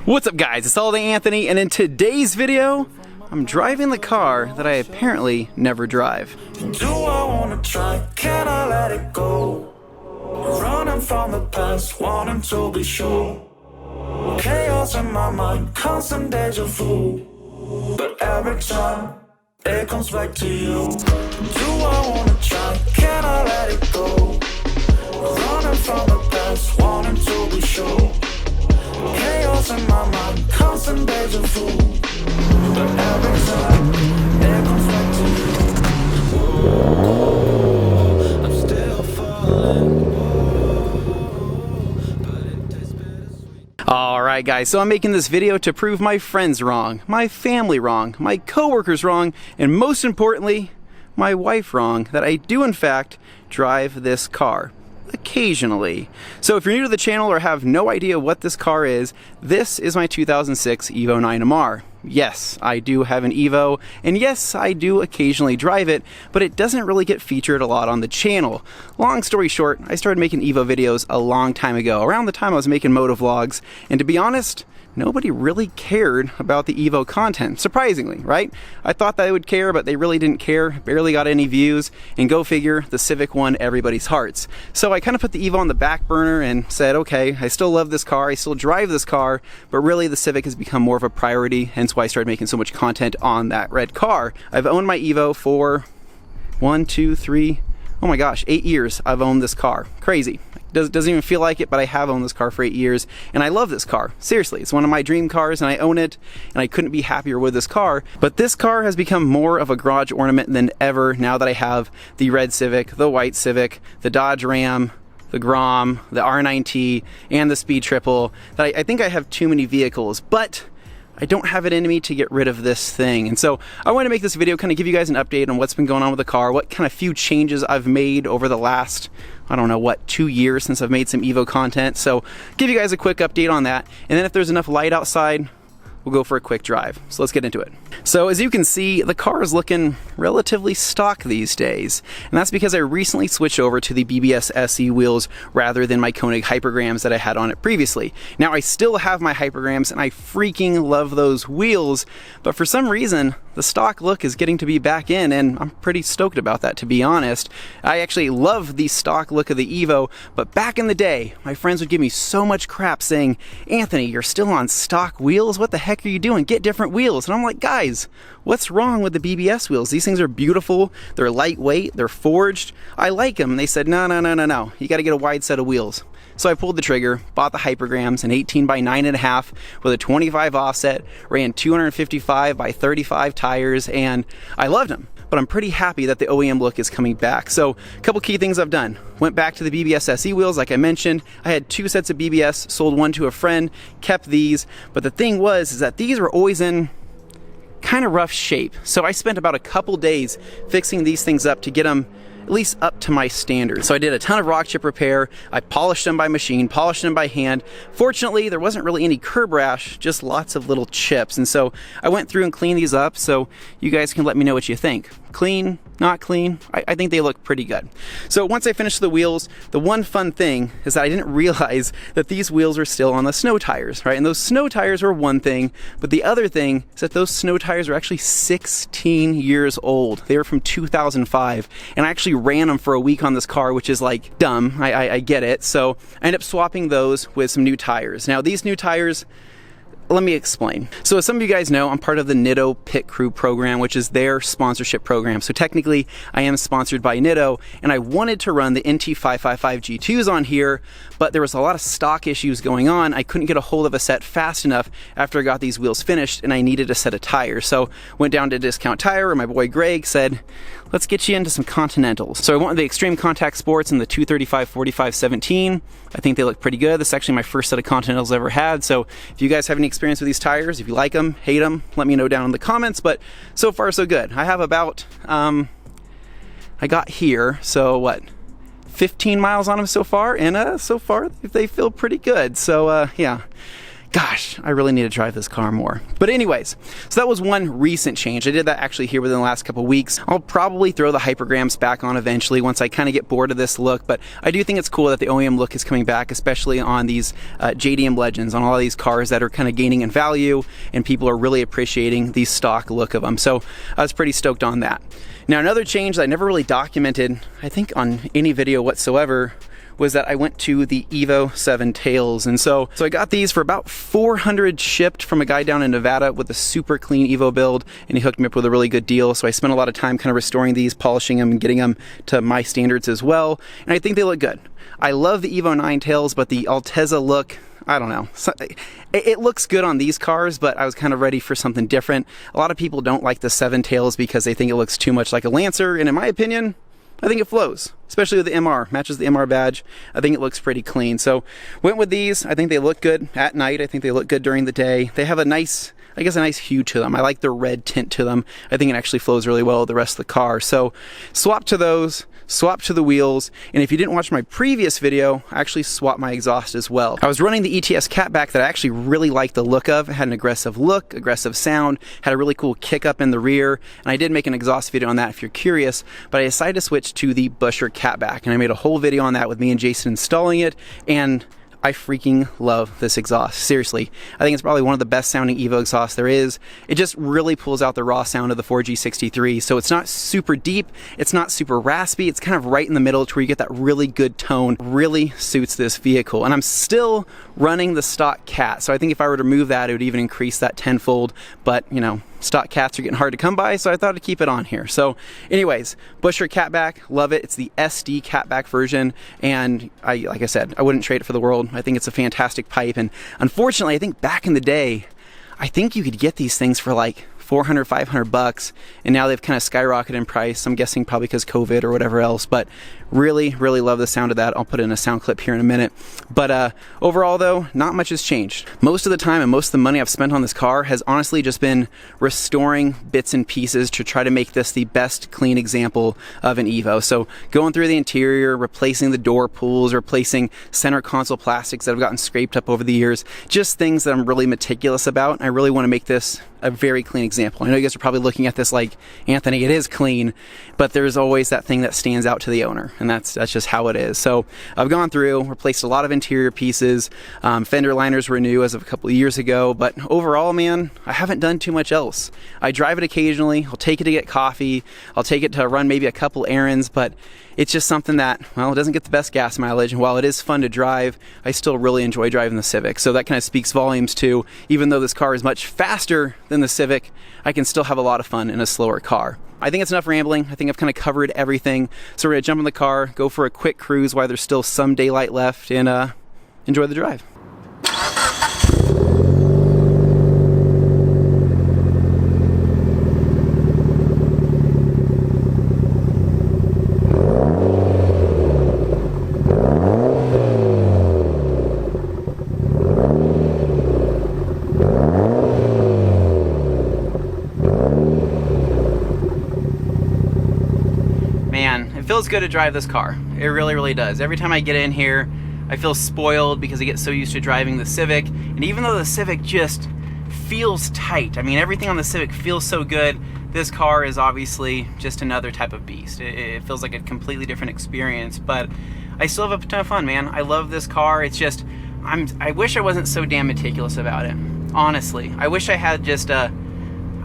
What's up guys, it's ALLDAYANTHONY, and in today's video, I'm driving the car that I apparently never drive. Do I wanna try? Can I let it go? Running from the past, wanting to be sure. Chaos in my mind, constant deja vu. But every time, it comes back to you. Do I wanna try? Can I let it go? Running from the past, wanting to be sure. Chaos in my mind, constant deja vu. But every time, it comes back to you. I'm still falling. But it tastes bittersweet. Alright guys, so I'm making this video to prove my friends wrong, my family wrong, my coworkers wrong, and most importantly, my wife wrong, that I do in fact drive this car. Occasionally. So if you're new to the channel or have no idea what this car is, this is my 2006 Evo 9MR. Yes, I do have an Evo, and yes, I do occasionally drive it, but it doesn't really get featured a lot on the channel. Long story short, I started making Evo videos a long time ago, around the time I was making motovlogs, and to be honest, nobody really cared about the Evo content, surprisingly, right? I thought they would care, but they really didn't care, barely got any views, and go figure, the Civic won everybody's hearts. So I kind of put the Evo on the back burner and said, okay, I still love this car, I still drive this car, but really the Civic has become more of a priority, hence why I started making so much content on that red car. I've owned my Evo for 1, 2, 3, oh my gosh, 8 years I've owned this car. Crazy. Doesn't even feel like it, but I have owned this car for 8 years, and I love this car. Seriously, it's one of my dream cars, and I own it, and I couldn't be happier with this car. But this car has become more of a garage ornament than ever now that I have the red Civic, the white Civic, the Dodge Ram, the Grom, the R9T, and the Speed Triple, that I think I have too many vehicles, but I don't have it in me to get rid of this thing. And so I want to make this video, kind of give you guys an update on what's been going on with the car, what kind of few changes I've made over the last, I don't know, what, 2 years since I've made some Evo content. So give you guys a quick update on that. And then if there's enough light outside, we'll go for a quick drive. So let's get into it. So as you can see, the car is looking relatively stock these days. And that's because I recently switched over to the BBS SE wheels rather than my Koenig Hypergrams that I had on it previously. Now I still have my Hypergrams and I freaking love those wheels, but for some reason, the stock look is getting to be back in, and I'm pretty stoked about that, to be honest. I actually love the stock look of the Evo, but back in the day, my friends would give me so much crap saying, Anthony, you're still on stock wheels? What the heck are you doing? Get different wheels. And I'm like, guys, what's wrong with the BBS wheels? These things are beautiful, they're lightweight, they're forged. I like them. And they said, no, you gotta get a wide set of wheels. So I pulled the trigger, bought the Hypergrams, an 18 by 9.5 with a 25 offset, ran 255 by 35 tires, and I loved them. But I'm pretty happy that the OEM look is coming back. So a couple key things I've done. Went back to the BBS SE wheels, like I mentioned. I had 2 sets of BBS, sold one to a friend, kept these. But the thing was, is that these were always in kind of rough shape. So I spent about a couple days fixing these things up to get them at least up to my standards. So I did a ton of rock chip repair. I polished them by machine, polished them by hand. Fortunately, there wasn't really any curb rash, just lots of little chips. And so I went through and cleaned these up so you guys can let me know what you think. Clean, not clean, I think they look pretty good. So once I finished the wheels, the one fun thing is that I didn't realize that these wheels are still on the snow tires, right? And those snow tires were one thing, but the other thing is that those snow tires are actually 16 years old. They were from 2005, and I actually ran them for a week on this car, which is like dumb, I get it. So I ended up swapping those with some new tires. Now these new tires, let me explain. So as some of you guys know, I'm part of the Nitto Pit Crew program, which is their sponsorship program. So technically, I am sponsored by Nitto, and I wanted to run the NT555 G2s on here, but there was a lot of stock issues going on. I couldn't get a hold of a set fast enough after I got these wheels finished, and I needed a set of tires. So went down to Discount Tire, and my boy Greg said, let's get you into some Continentals. So I went with the Extreme Contact Sports and the 235/45/17. I think they look pretty good. This is actually my first set of Continentals I've ever had. So if you guys have any experience with these tires, if you like them, hate them, let me know down in the comments. But so far so good. I have about, I got here, so what, 15 miles on them so far, and so far they feel pretty good. So yeah. gosh, I really need to drive this car more. But anyways, so that was one recent change. I did that actually here within the last couple weeks. I'll probably throw the hypergrams back on eventually once I kind of get bored of this look, but I do think it's cool that the OEM look is coming back, especially on these JDM Legends, on all of these cars that are kind of gaining in value, and people are really appreciating the stock look of them. So I was pretty stoked on that. Now, another change that I never really documented, I think on any video whatsoever, was that I went to the Evo 7 tails. And so I got these for about 400 shipped from a guy down in Nevada with a super clean Evo build, and he hooked me up with a really good deal. So I spent a lot of time kind of restoring these, polishing them, and getting them to my standards as well. And I think they look good. I love the Evo 9 tails, but the Altezza look, I don't know. It looks good on these cars, but I was kind of ready for something different. A lot of people don't like the 7 tails because they think it looks too much like a Lancer, and in my opinion, I think it flows, especially with the MR. Matches the MR badge. I think it looks pretty clean. So went with these. I think they look good at night. I think they look good during the day. They have a nice, I guess, a nice hue to them. I like the red tint to them. I think it actually flows really well with the rest of the car. So swap to those, swap to the wheels, and if you didn't watch my previous video, I actually swapped my exhaust as well. I was running the ETS catback that I actually really liked the look of. It had an aggressive look, aggressive sound, had a really cool kick up in the rear, and I did make an exhaust video on that if you're curious, but I decided to switch to the Busher catback, and I made a whole video on that with me and Jason installing it, and I freaking love this exhaust. Seriously, I think it's probably one of the best sounding Evo exhausts there is. It just really pulls out the raw sound of the 4G63. So it's not super deep, it's not super raspy, it's kind of right in the middle to where you get that really good tone. Really suits this vehicle. And I'm still running the stock cat. So I think if I were to remove that, it would even increase that tenfold. But you know, stock cats are getting hard to come by, so I thought I'd keep it on here. So anyways, Busher catback, love it. It's the SD catback version, and like I said, I wouldn't trade it for the world. I think it's a fantastic pipe, and unfortunately, I think back in the day, I think you could get these things for like 400, 500 bucks, and now they've kind of skyrocketed in price. I'm guessing probably because COVID or whatever else, but really, really love the sound of that. I'll put in a sound clip here in a minute. But overall though, not much has changed. Most of the time and most of the money I've spent on this car has honestly just been restoring bits and pieces to try to make this the best clean example of an Evo. So going through the interior, replacing the door pulls, replacing center console plastics that have gotten scraped up over the years, just things that I'm really meticulous about. I really want to make this a very clean example. I know you guys are probably looking at this like, Anthony, it is clean, but there's always that thing that stands out to the owner, and that's just how it is. So I've gone through, replaced a lot of interior pieces. Fender liners were new as of a couple of years ago, but overall, man, I haven't done too much else. I drive it occasionally. I'll take it to get coffee. I'll take it to run maybe a couple errands, but it's just something that, well, it doesn't get the best gas mileage, and while it is fun to drive, I still really enjoy driving the Civic. So that kind of speaks volumes to, even though this car is much faster than the Civic, I can still have a lot of fun in a slower car. I think it's enough rambling. I think I've kind of covered everything. So we're gonna jump in the car, go for a quick cruise while there's still some daylight left, and enjoy the drive. It feels good to drive this car. It really, really does. Every time I get in here, I feel spoiled because I get so used to driving the Civic. And even though the Civic just feels tight, I mean, everything on the Civic feels so good, this car is obviously just another type of beast. It feels like a completely different experience, but I still have a ton of fun, man. I love this car. It's just, I wish I wasn't so damn meticulous about it. Honestly, I wish I had just I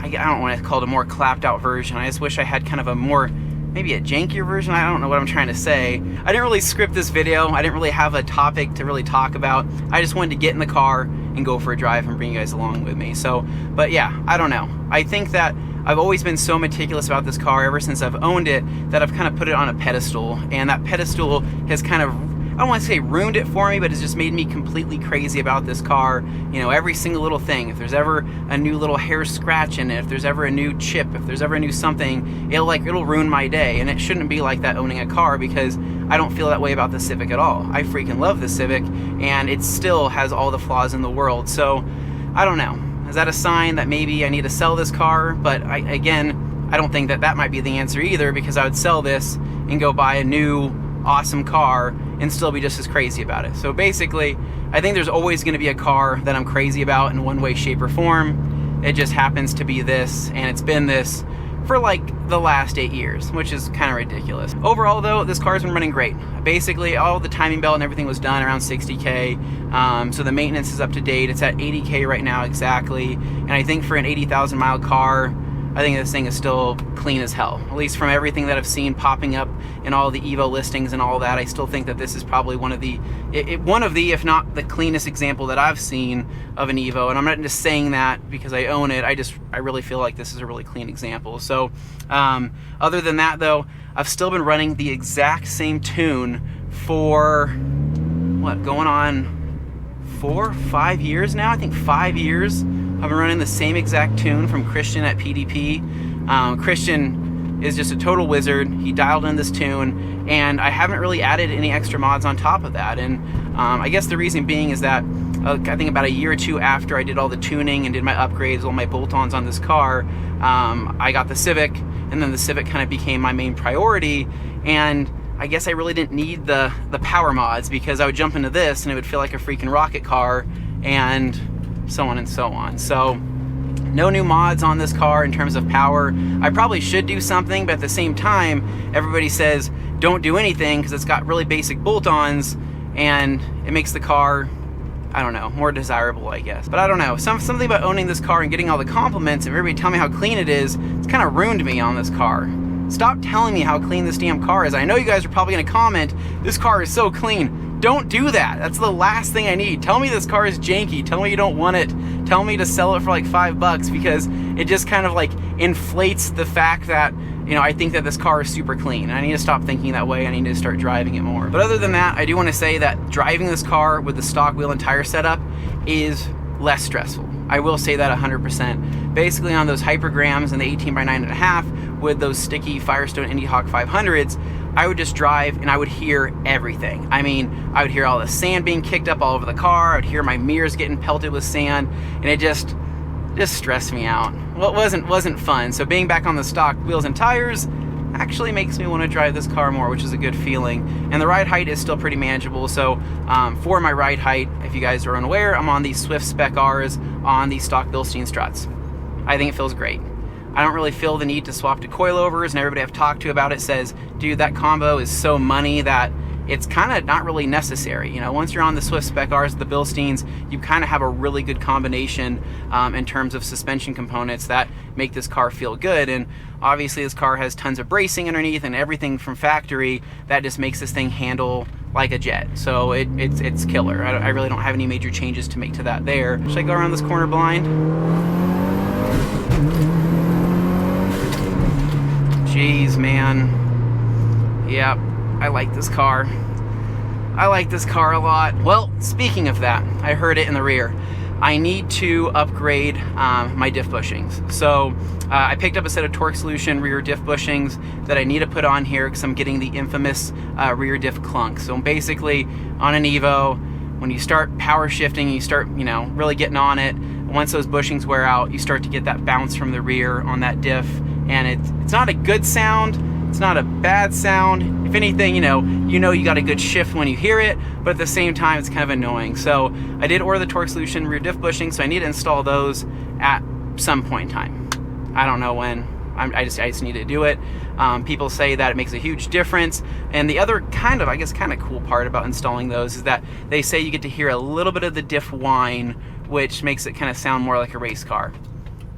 don't want to call it a more clapped out version. I just wish I had kind of a more, maybe a jankier version. I don't know what I'm trying to say. I didn't really script this video. I didn't really have a topic to really talk about. I just wanted to get in the car and go for a drive and bring you guys along with me. So, but yeah, I don't know. I think that I've always been so meticulous about this car ever since I've owned it that I've kind of put it on a pedestal, and that pedestal has kind of, I don't want to say ruined it for me, but it's just made me completely crazy about this car. You know, every single little thing. If there's ever a new little hair scratch in it, if there's ever a new chip, if there's ever a new something, it'll ruin my day. And it shouldn't be like that owning a car, because I don't feel that way about the Civic at all. I freaking love the Civic, and it still has all the flaws in the world. So, I don't know. Is that a sign that maybe I need to sell this car? But again, I don't think that that might be the answer either, because I would sell this and go buy a new awesome car and still be just as crazy about it. So basically, I think there's always gonna be a car that I'm crazy about in one way, shape, or form. It just happens to be this, and it's been this for like the last 8 years, which is kind of ridiculous. Overall though, this car's been running great. Basically, all the timing belt and everything was done around 60K. So the maintenance is up to date. It's at 80K right now exactly. And I think for an 80,000 mile car, I think this thing is still clean as hell. At least from everything that I've seen popping up in all the Evo listings and all that, I still think that this is probably one of the, if not the cleanest example that I've seen of an Evo. And I'm not just saying that because I own it. I really feel like this is a really clean example. So other than that though, I've still been running the exact same tune for, what, going on 4 or 5 years now? I think 5 years. I've been running the same exact tune from Christian at PDP. Christian is just a total wizard. He dialed in this tune, and I haven't really added any extra mods on top of that. And I guess the reason being is that I think about a year or two after I did all the tuning and did my upgrades, all my bolt-ons on this car, I got the Civic, and then the Civic kind of became my main priority. And I guess I really didn't need the power mods, because I would jump into this and it would feel like a freaking rocket car, and so on and so on. So no new mods on this car in terms of power. I probably should do something, but at the same time, everybody says don't do anything because it's got really basic bolt-ons and it makes the car, I don't know, more desirable, I guess. But I don't know, something about owning this car and getting all the compliments and everybody telling me how clean it is, it's kind of ruined me on this car. Stop telling me how clean this damn car is. I know you guys are probably gonna comment, this car is so clean. Don't do that. That's the last thing I need. Tell me this car is janky. Tell me you don't want it. Tell me to sell it for like $5, because it just kind of like inflates the fact that, you know, I think that this car is super clean. I need to stop thinking that way. I need to start driving it more. But other than that, I do want to say that driving this car with the stock wheel and tire setup is less stressful. I will say that 100%. Basically on those hypergrams and the 18 by 9.5 with those sticky Firestone Indy Hawk 500s, I would just drive and I would hear everything. I mean, I would hear all the sand being kicked up all over the car. I would hear my mirrors getting pelted with sand, and it just stressed me out. Well, it wasn't fun. So being back on the stock wheels and tires actually makes me want to drive this car more, which is a good feeling. And the ride height is still pretty manageable. So for my ride height, if you guys are unaware, I'm on these Swift Spec Rs on the stock Bilstein struts. I think it feels great. I don't really feel the need to swap to coilovers, and everybody I've talked to about it says, dude, that combo is so money that it's kind of not really necessary. You know, once you're on the Swift Spec Rs, the Bilsteins, you kind of have a really good combination in terms of suspension components that make this car feel good. And obviously this car has tons of bracing underneath and everything from factory that just makes this thing handle like a jet. So it's killer. I really don't have any major changes to make to that there. Should I go around this corner blind? Jeez, man. Yep, I like this car. I like this car a lot. Well, speaking of that, I heard it in the rear. I need to upgrade my diff bushings. So I picked up a set of Torque Solution rear diff bushings that I need to put on here because I'm getting the infamous rear diff clunk. So basically, on an Evo, when you start power shifting, you start, you know, really getting on it, once those bushings wear out, you start to get that bounce from the rear on that diff. And it's not a good sound, it's not a bad sound. If anything, you know you got a good shift when you hear it, but at the same time, it's kind of annoying. So I did order the Torque Solution rear diff bushing, so I need to install those at some point in time. I don't know when. I just need to do it. People say that it makes a huge difference. And the other kind of cool part about installing those is that they say you get to hear a little bit of the diff whine, which makes it kind of sound more like a race car.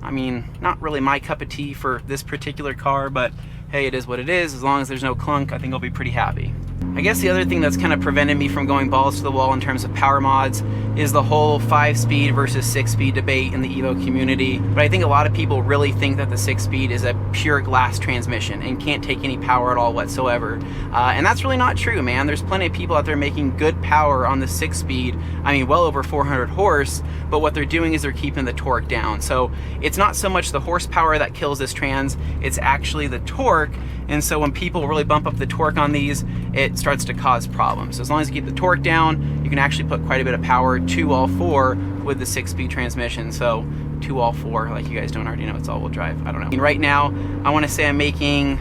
I mean, not really my cup of tea for this particular car, but hey, it is what it is. As long as there's no clunk, I think I'll be pretty happy. I guess the other thing that's kind of prevented me from going balls to the wall in terms of power mods is the whole 5-speed versus 6-speed debate in the Evo community. But I think a lot of people really think that the 6-speed is a pure glass transmission and can't take any power at all whatsoever. And that's really not true, man. There's plenty of people out there making good power on the 6-speed. I mean, well over 400 horse, but what they're doing is they're keeping the torque down. So it's not so much the horsepower that kills this trans, it's actually the torque. And so when people really bump up the torque on these, it starts to cause problems. So as long as you keep the torque down, you can actually put quite a bit of power to all four with the 6-speed transmission. So to all four, like you guys don't already know, it's all-wheel drive. I don't know. And right now, I want to say I'm making,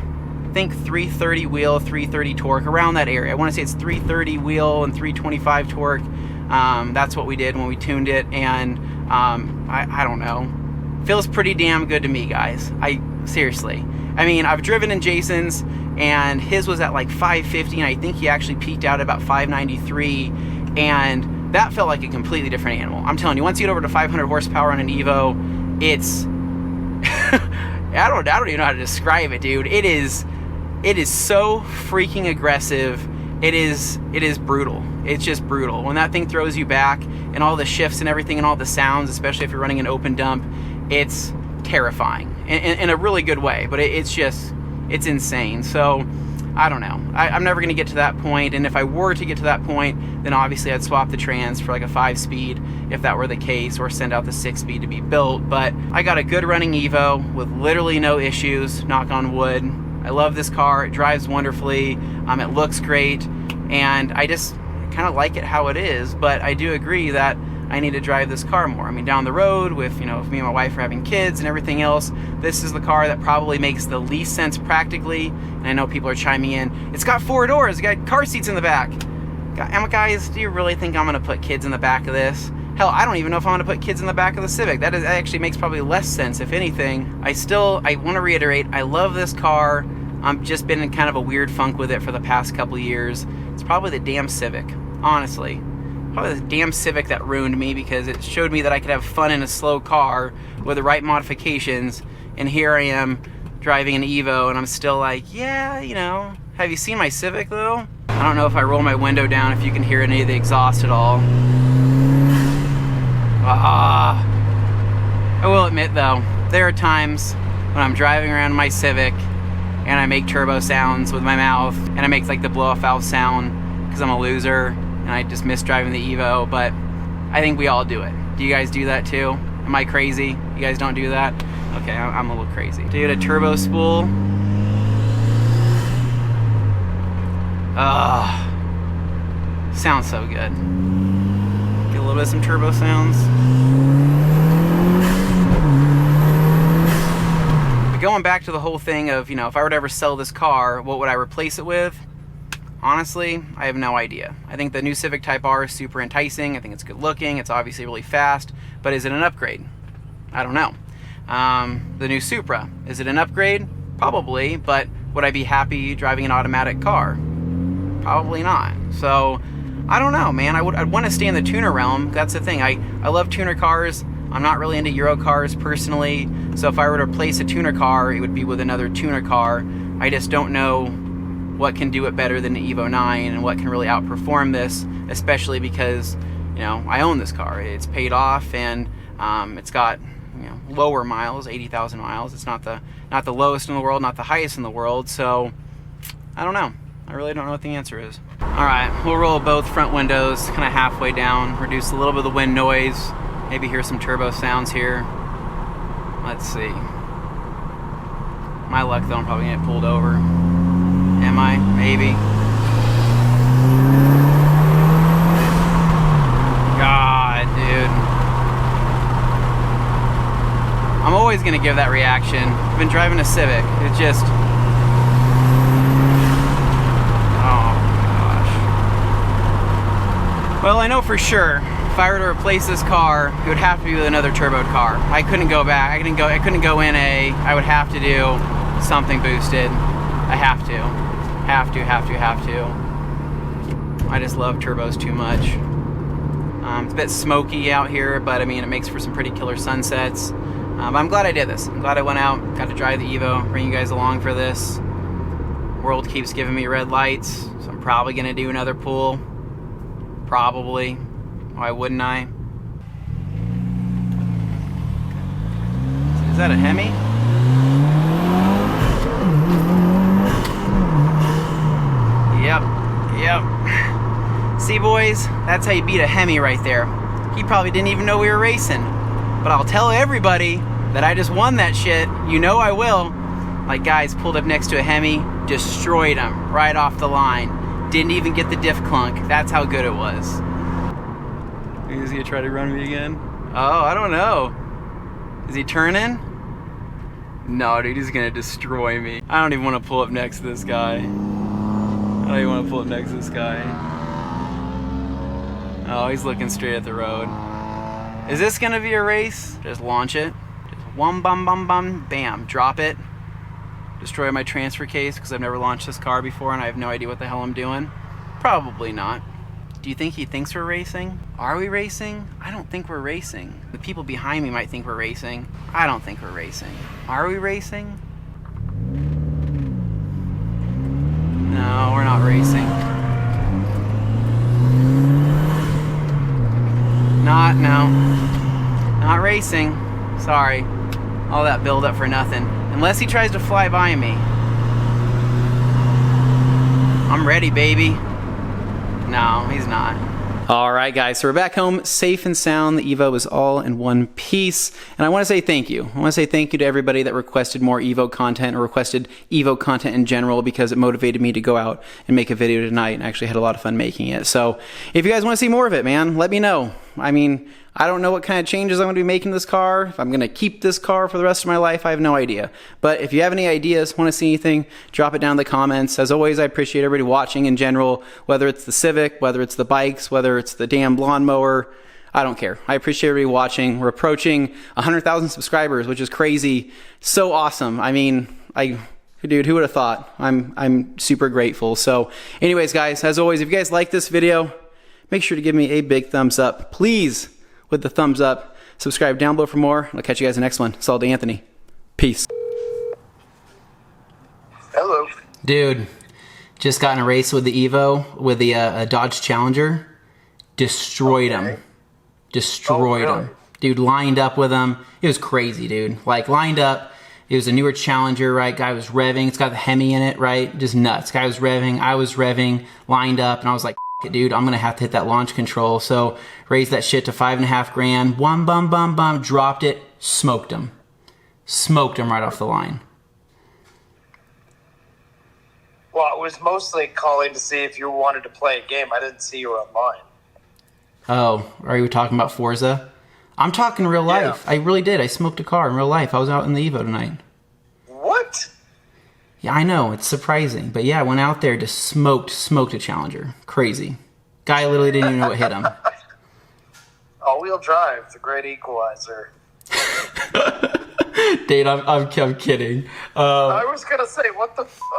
I think 330 wheel, 330 torque, around that area. I want to say it's 330 wheel and 325 torque. That's what we did when we tuned it, and I don't know. Feels pretty damn good to me, guys. Seriously. I mean, I've driven in Jason's, and his was at like 550, and I think he actually peaked out at about 593, and that felt like a completely different animal. I'm telling you, once you get over to 500 horsepower on an Evo, it's I don't even know how to describe it, dude. It is so freaking aggressive. It is brutal. It's just brutal. When that thing throws you back, and all the shifts and everything and all the sounds, especially if you're running an open dump, it's terrifying in a really good way, but it's insane. So I don't know. I'm never going to get to that point, and if I were to get to that point, then obviously I'd swap the trans for like a 5-speed if that were the case, or send out the 6-speed to be built. But I got a good running Evo with literally no issues, knock on wood. I love this car. It drives wonderfully. It looks great, and I just kind of like it how it is. But I do agree that I need to drive this car more. I mean, down the road with, you know, if me and my wife are having kids and everything else, this is the car that probably makes the least sense practically. And I know people are chiming in. It's got 4 doors. It's got car seats in the back. Guys, do you really think I'm going to put kids in the back of this? Hell, I don't even know if I'm going to put kids in the back of the Civic. That actually makes probably less sense, if anything. I want to reiterate, I love this car. I've just been in kind of a weird funk with it for the past couple of years. It's probably the damn Civic, honestly. Probably the damn Civic that ruined me, because it showed me that I could have fun in a slow car with the right modifications, and here I am driving an Evo, and I'm still like, yeah, you know, have you seen my Civic though? I don't know if I roll my window down if you can hear any of the exhaust at all. I will admit though, there are times when I'm driving around my Civic and I make turbo sounds with my mouth, and I make like the blow off valve sound because I'm a loser and I just miss driving the Evo. But I think we all do it. Do you guys do that too? Am I crazy? You guys don't do that? Okay, I'm a little crazy. Dude, a turbo spool. Sounds so good. Get a little bit of some turbo sounds. But going back to the whole thing of, you know, if I were to ever sell this car, what would I replace it with? Honestly, I have no idea. I think the new Civic Type R is super enticing. I think it's good looking. It's obviously really fast, but is it an upgrade? I don't know. The new Supra, is it an upgrade? Probably, but would I be happy driving an automatic car? Probably not. So I don't know, man. I'd want to stay in the tuner realm. That's the thing. I love tuner cars. I'm not really into Euro cars personally. So if I were to replace a tuner car, it would be with another tuner car. I just don't know what can do it better than the Evo 9 and what can really outperform this, especially because, you know, I own this car. It's paid off, and it's got, you know, lower miles, 80,000 miles. It's not the lowest in the world, not the highest in the world. So I don't know. I really don't know what the answer is. All right, we'll roll both front windows kind of halfway down, reduce a little bit of the wind noise, maybe hear some turbo sounds here. Let's see. My luck though, I'm probably gonna get pulled over. Am I? Maybe. God, dude. I'm always gonna give that reaction. I've been driving a Civic. It's just, well, I know for sure if I were to replace this car, it would have to be with another turboed car. I couldn't go back. I couldn't go in a. I would have to do something boosted. I have to. I just love turbos too much. It's a bit smoky out here, but I mean, it makes for some pretty killer sunsets. But I'm glad I did this. I'm glad I went out, got to drive the Evo, bring you guys along for this. World keeps giving me red lights, so I'm probably gonna do another pool. Probably. Why wouldn't I? Is that a Hemi? Yep. See, boys, that's how you beat a Hemi right there. He probably didn't even know we were racing. But I'll tell everybody that I just won that shit. You know I will. My guys pulled up next to a Hemi, destroyed him right off the line. Didn't even get the diff clunk. That's how good it was. Is he gonna try to run me again? Oh, I don't know. Is he turning? No, dude, he's gonna destroy me. I don't even want to pull up next to this guy. Oh, he's looking straight at the road. Is this gonna be a race? Just launch it. Just one bum bum bum, bam, drop it. Destroy my transfer case because I've never launched this car before and I have no idea what the hell I'm doing. Probably not. Do you think he thinks we're racing? Are we racing? I don't think we're racing. The people behind me might think we're racing. I don't think we're racing. Are we racing? No, we're not racing. Not racing. Sorry. All that build up for nothing. Unless he tries to fly by me. I'm ready, baby. No, he's not. Alright guys, so we're back home safe and sound. The Evo is all in one piece. And I want to say thank you. I want to say thank you to everybody that requested more Evo content or requested Evo content in general because it motivated me to go out and make a video tonight and actually had a lot of fun making it. So if you guys want to see more of it, man, let me know. I mean, I don't know what kind of changes I'm going to be making to this car. If I'm going to keep this car for the rest of my life, I have no idea. But if you have any ideas, want to see anything, drop it down in the comments. As always, I appreciate everybody watching in general, whether it's the Civic, whether it's the bikes, whether it's the damn lawnmower. I don't care. I appreciate everybody watching. We're approaching 100,000 subscribers, which is crazy. So awesome. I mean, dude, who would have thought? I'm super grateful. So anyways, guys, as always, if you guys like this video, make sure to give me a big thumbs up. Please, with the thumbs up. Subscribe down below for more. I'll catch you guys in the next one. It's All Day Anthony. Peace. Hello. Dude, just got in a race with the Evo, with the Dodge Challenger. Destroyed him. Destroyed him. Dude, lined up with him. It was crazy, dude. Like, lined up. It was a newer Challenger, right? Guy was revving. It's got the Hemi in it, right? Just nuts. Guy was revving. I was revving. Lined up. And I was like, it, dude, I'm gonna have to hit that launch control. So raised that shit to $5.5 grand. One bum bum bum, dropped it, smoked him. Smoked him right off the line. Well, I was mostly calling to see if you wanted to play a game. I didn't see you were online. Oh, are you talking about Forza? I'm talking real life. Yeah. I really did. I smoked a car in real life. I was out in the Evo tonight. What? Yeah, I know. It's surprising. But yeah, I went out there, just smoked a Challenger. Crazy. Guy literally didn't even know what hit him. All-wheel drive, the great equalizer. Dude, I'm kidding. I was going to say, what the fuck?